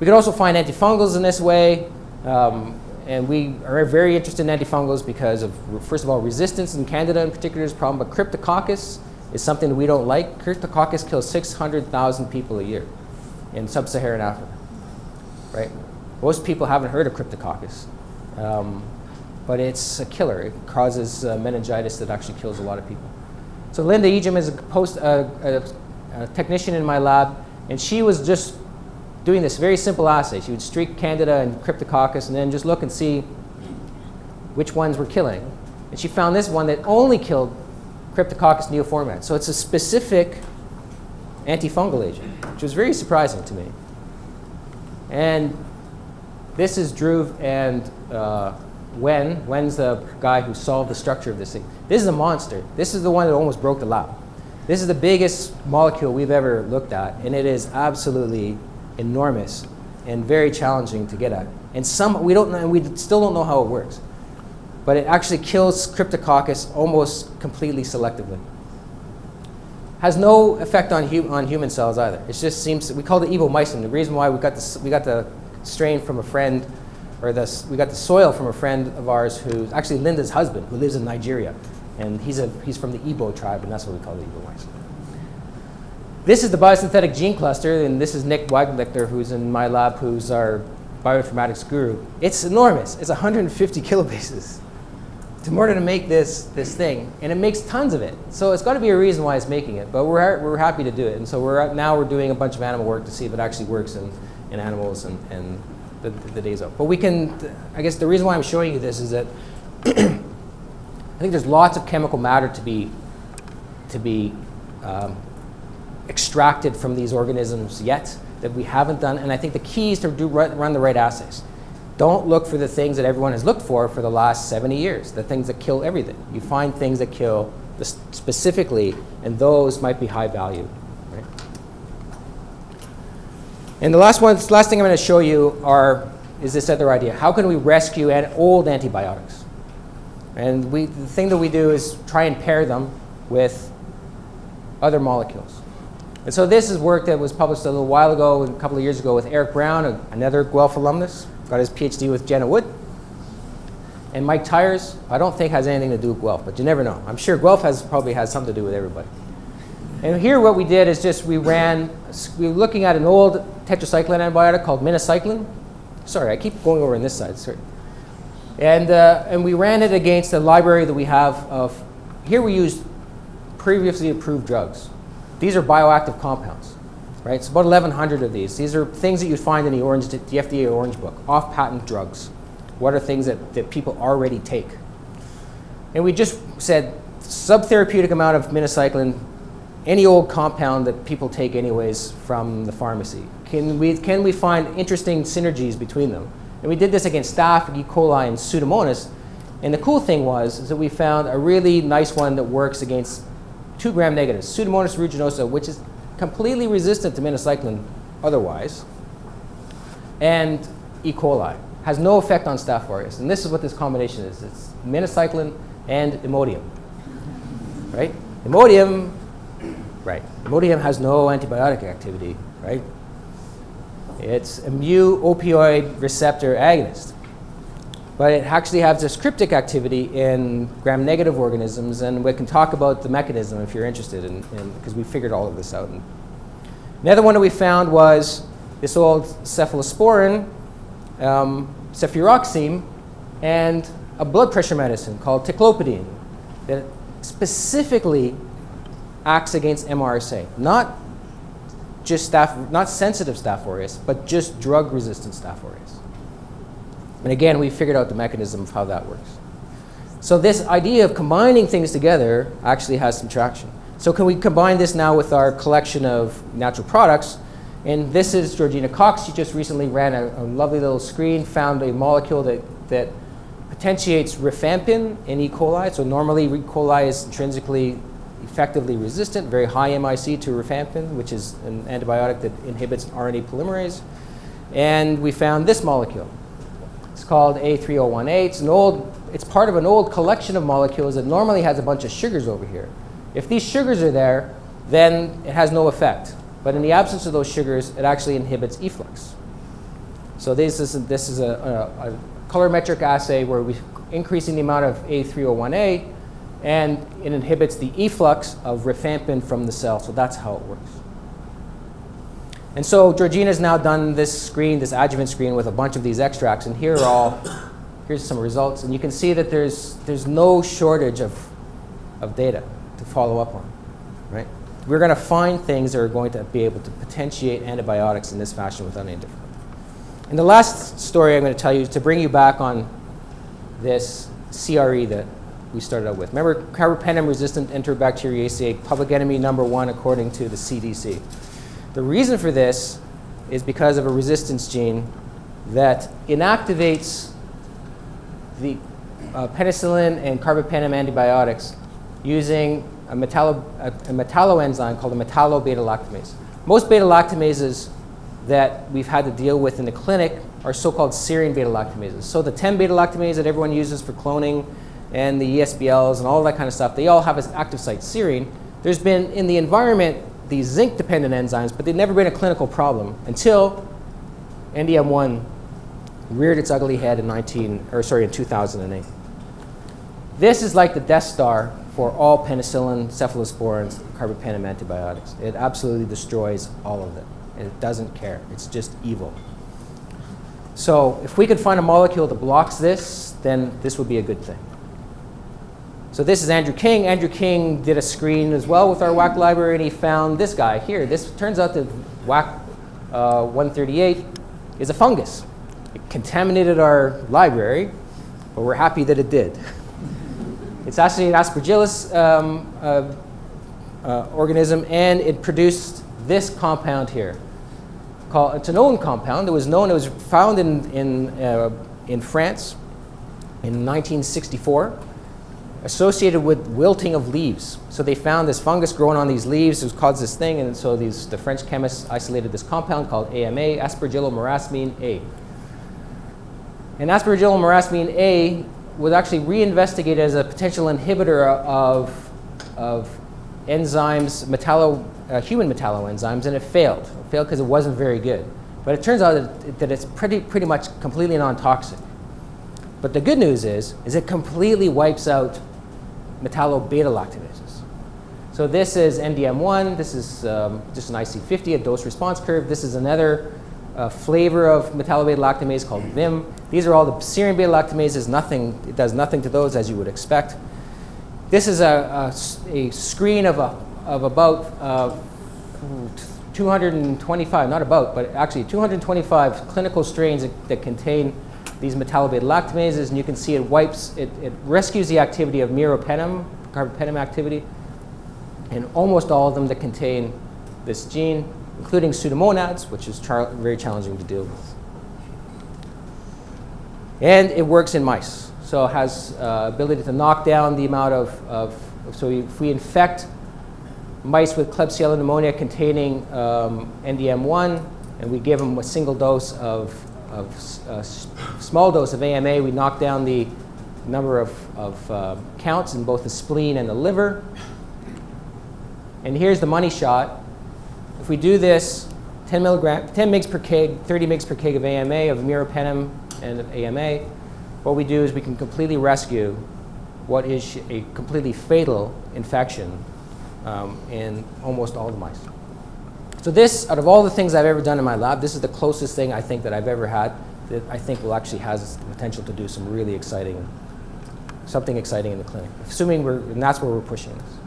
We could also find antifungals in this way, and we are very interested in antifungals because of, first of all, resistance in Candida in particular is a problem, but Cryptococcus is something that we don't like. Cryptococcus kills 600,000 people a year in sub-Saharan Africa. Right? Most people haven't heard of Cryptococcus, but it's a killer. It causes meningitis that actually kills a lot of people. So Linda Ejim is a technician in my lab, and she was just doing this very simple assay. She would streak Candida and Cryptococcus and then just look and see which ones were killing. And she found this one that only killed Cryptococcus neoformans. So it's a specific antifungal agent, which was very surprising to me. And this is Dhruv and Wen. Wen's the guy who solved the structure of this thing. This is a monster. This is the one that almost broke the lab. This is the biggest molecule we've ever looked at, and it is absolutely enormous and very challenging to get at. And we don't know, and we still don't know how it works. But it actually kills Cryptococcus almost completely selectively. has no effect on human cells either. It just seems, we call it evomycin. The reason why we got the strain from a friend, or we got the soil from a friend of ours who's actually Linda's husband, who lives in Nigeria. And he's from the Igbo tribe, and that's what we call the evomycin. This is the biosynthetic gene cluster, and this is Nick Wagenlichter, who's in my lab, who's our bioinformatics guru. It's enormous. It's 150 kilobases. In order to make this thing, and it makes tons of it. So it's got to be a reason why it's making it, but we're happy to do it. And so now we're doing a bunch of animal work to see if it actually works in animals, and the day's up. But we can, I guess the reason why I'm showing you this is that I think there's lots of chemical matter to be extracted from these organisms yet that we haven't done, and I think the key is to run the right assays. Don't look for the things that everyone has looked for the last 70 years, the things that kill everything. You find things that kill specifically, and those might be high value. Right? And the last thing I'm going to show you is this other idea. How can we rescue old antibiotics? And the thing that we do is try and pair them with other molecules. And so this is work that was published a little while ago, a couple of years ago, with Eric Brown, another Guelph alumnus, got his PhD with Jenna Wood. And Mike Tyers, I don't think has anything to do with Guelph, but you never know. I'm sure Guelph probably has something to do with everybody. And here what we did is just we were looking at an old tetracycline antibiotic called minocycline. Sorry, I keep going over on this side, sorry. And we ran it against a library that we have of, here we used previously approved drugs. These are bioactive compounds, right? It's about 1,100 of these. These are things that you find in the FDA Orange Book, off-patent drugs. What are things that people already take? And we just said subtherapeutic amount of minocycline, any old compound that people take anyways from the pharmacy. Can we find interesting synergies between them? And we did this against Staph, E. coli, and Pseudomonas. And the cool thing is that we found a really nice one that works against 2 gram-negatives, Pseudomonas aeruginosa, which is completely resistant to minocycline otherwise, and E. coli. Has no effect on Staph aureus. And this is what this combination is. It's minocycline and Imodium. Right? Imodium has no antibiotic activity, right? It's a mu-opioid receptor agonist. But it actually has this cryptic activity in gram-negative organisms, and we can talk about the mechanism if you're interested, because we figured all of this out. Another one that we found was this old cephalosporin, cefuroxime, and a blood pressure medicine called ticlopidine that specifically acts against MRSA, not sensitive Staph aureus, but just drug-resistant Staph aureus. And again, we figured out the mechanism of how that works. So this idea of combining things together actually has some traction. So can we combine this now with our collection of natural products? And this is Georgina Cox. She just recently ran a lovely little screen, found a molecule that potentiates rifampin in E. coli. So normally E. coli is intrinsically effectively resistant, very high MIC to rifampin, which is an antibiotic that inhibits RNA polymerase. And we found this molecule. It's called A3018. It's part of an old collection of molecules that normally has a bunch of sugars over here. If these sugars are there, then it has no effect. But in the absence of those sugars, it actually inhibits efflux. So this is a colorimetric assay where we're increasing the amount of A3018, and it inhibits the efflux of rifampin from the cell. So that's how it works. And so Georgina's now done this screen, this adjuvant screen, with a bunch of these extracts, and here's some results. And you can see that there's no shortage of data to follow up on, right? We're going to find things that are going to be able to potentiate antibiotics in this fashion without any difficulty. And the last story I'm going to tell you is to bring you back on this CRE that we started out with. Remember, carbapenem-resistant Enterobacteriaceae, public enemy number 1 according to the CDC. The reason for this is because of a resistance gene that inactivates the penicillin and carbapenem antibiotics using a metalloenzyme called a metallo-beta-lactamase. Most beta-lactamases that we've had to deal with in the clinic are so-called serine beta-lactamases. So the 10 beta-lactamase that everyone uses for cloning and the ESBLs and all that kind of stuff, they all have an active site serine, There's been, in the environment, these zinc-dependent enzymes, but they've never been a clinical problem until NDM1 reared its ugly head in 2008. This is like the Death Star for all penicillin, cephalosporins, carbapenem antibiotics. It absolutely destroys all of it. And it doesn't care. It's just evil. So if we could find a molecule that blocks this, then this would be a good thing. So this is Andrew King. Andrew King did a screen as well with our WAC library, and he found this guy here. This turns out that WAC 138 is a fungus. It contaminated our library, but we're happy that it did. It's actually an Aspergillus organism, and it produced this compound here. It's a known compound. It was found in France in 1964, associated with wilting of leaves. So they found this fungus growing on these leaves. It caused this thing, and so the French chemists isolated this compound called AMA, Aspergillomyrasmine A. And Aspergillomyrasmine A was actually reinvestigated as a potential inhibitor of enzymes, human metalloenzymes, and it failed. It failed because it wasn't very good. But it turns out that it's pretty much completely non-toxic. But the good news is it completely wipes out metallo-beta-lactamases. So this is NDM1. This is just an IC50, a dose-response curve. This is another flavor of metallo-beta-lactamase called VIM. These are all the serine beta-lactamases. It does nothing to those, as you would expect. This is a screen of about 225, not about, but actually 225 clinical strains that contain these metallo-beta-lactamases, and you can see it rescues the activity of meropenem, carbapenem activity, and almost all of them that contain this gene, including pseudomonads, which is very challenging to deal with. And it works in mice, so it has ability to knock down the amount so if we infect mice with Klebsiella pneumonia containing NDM1, and we give them a single dose small dose of AMA, we knock down the number of counts in both the spleen and the liver. And here's the money shot. If we do this, 10 mg per kg, 30 mg per kg of AMA, of meropenem and of AMA, what we do is we can completely rescue what is a completely fatal infection in almost all the mice. So this, out of all the things I've ever done in my lab, this is the closest thing I think that I've ever had that I think will actually has the potential to do something exciting in the clinic. Assuming and that's where we're pushing this.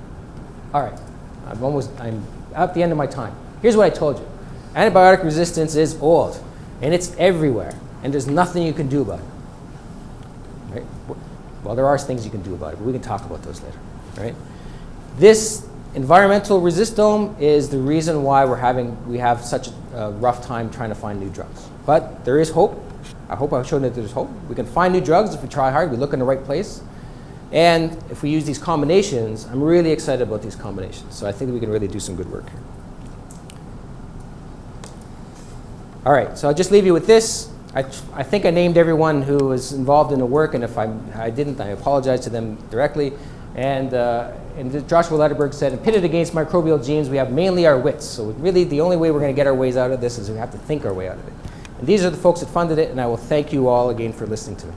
All right, I'm at the end of my time. Here's what I told you. Antibiotic resistance is old, and it's everywhere, and there's nothing you can do about it. Right? Well, there are things you can do about it, but we can talk about those later. Right? This environmental resistome is the reason why we have such a rough time trying to find new drugs. But there is hope. I hope I've shown that there's hope. We can find new drugs if we try hard, we look in the right place. And if we use these combinations, I'm really excited about these combinations. So I think we can really do some good work here. All right, so I'll just leave you with this. I think I named everyone who was involved in the work, and if I didn't, I apologize to them directly. And Joshua Letterberg said, pitted against microbial genes, we have mainly our wits. So really the only way we're going to get our ways out of this is we have to think our way out of it. And these are the folks that funded it, and I will thank you all again for listening to me.